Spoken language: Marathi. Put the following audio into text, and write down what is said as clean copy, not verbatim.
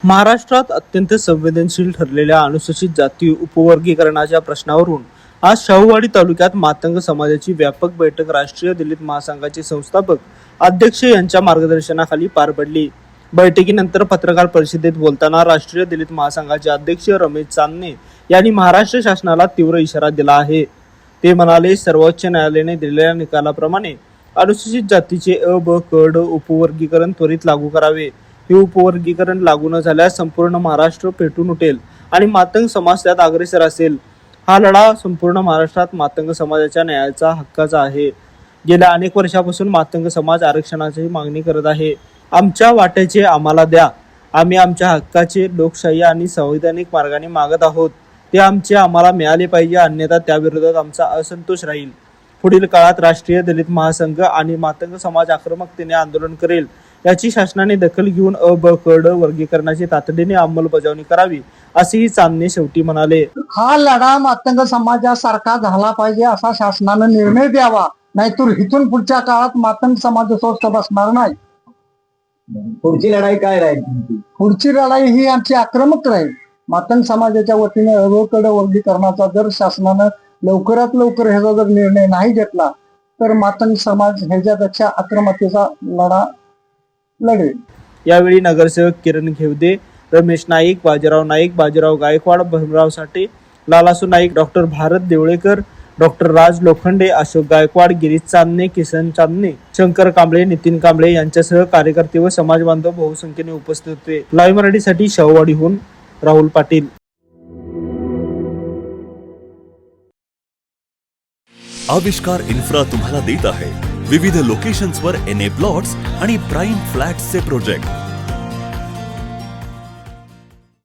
महाराष्ट्रात अत्यंत संवेदनशील ठरलेल्या अनुसूचित जाती उपवर्गीकरणाच्या प्रश्नावरून आज शाहूवाडी तालुक्यात मातंग समाजाची व्यापक बैठक राष्ट्रीय दलित महासंघाचे संस्थापक अध्यक्ष यांच्या मार्गदर्शनाखाली पार पडली। बैठकीनंतर पत्रकार परिषदेत बोलताना राष्ट्रीय दलित महासंघाचे अध्यक्ष रमेश चांदणे यांनी महाराष्ट्र शासनाला तीव्र इशारा दिला आहे। ते म्हणाले, सर्वोच्च न्यायालयाने दिलेल्या निकालाप्रमाणे अनुसूचित जातीचे अ, ब, क, ड उपवर्गीकरण त्वरित लागू करावे। हे उपवर्गीकरण लागू न झाल्यास संपूर्ण महाराष्ट्र पेटून उठेल आणि मातंग समाज त्यात अग्रेसर असेल। हा लढा संपूर्ण महाराष्ट्रात मातंग समाजाच्या न्यायाचा हक्काचा आहे। गेल्या अनेक वर्षापासून मातंग समाज आरक्षणाची मागणी करत आहे। आमच्या वाट्याचे आम्हाला द्या, आम्ही आमच्या हक्काचे लोकशाही आणि संवैधानिक मार्गाने मागत आहोत। ते आमचे आम्हाला मिळाले पाहिजे, अन्यथा त्याविरोधात आमचा असंतोष राहील। पुढील काळात राष्ट्रीय दलित महासंघ आणि मातंग समाज आक्रमकतेने आंदोलन करेल। याची शासनाने दखल घेऊन अ, ब, क, ड वर्गीकरणाची तातडीने अंमलबजावणी करावी, असेही चांदणे शेवटी म्हणाले। हा लढा मातंग समाजासारखा झाला पाहिजे असा शासनाने निर्णय द्यावा, नाहीतर इथून पुढच्या काळात मातंग समाज स्वस्थ बसणार नाही। पुढची लढाई काय राहील? पुढची लढाई ही आमची आक्रमक राहील। मातंग समाजाच्या वतीने अवकड वर्गीकरणाचा जर शासनानं लवकरात लवकर ह्याचा जर निर्णय नाही घेतला तर मातंग समाज ह्याच्यापेक्षा आक्रमकतेचा लढा लढेल। यावेळी नगरसेवक किरण घेवदे, रमेश नाईक, बाजीराव नाईक, बाजीराव गायकवाड, भीमराव साठे, लालासू नाईक, डॉक्टर भारत देवळेकर, डॉक्टर राज लोखंडे, अशोक गायकवाड, गिरीश चांदणे, किसन चांदणे, शंकर कांबळे, नितीन कांबळे यांच्यासह कार्यकर्ते व समाज बांधव बहुसंख्येने उपस्थित होते। लाईव्ह मराठीसाठी शाहूवाडीहून राहुल पाटील। आविष्कार इन्फ्रा तुम्हाला देत आहे विविध लोकेशन्सवर NA प्लॉट्स आणि प्राइम फ्लॅट्सचे प्रोजेक्ट।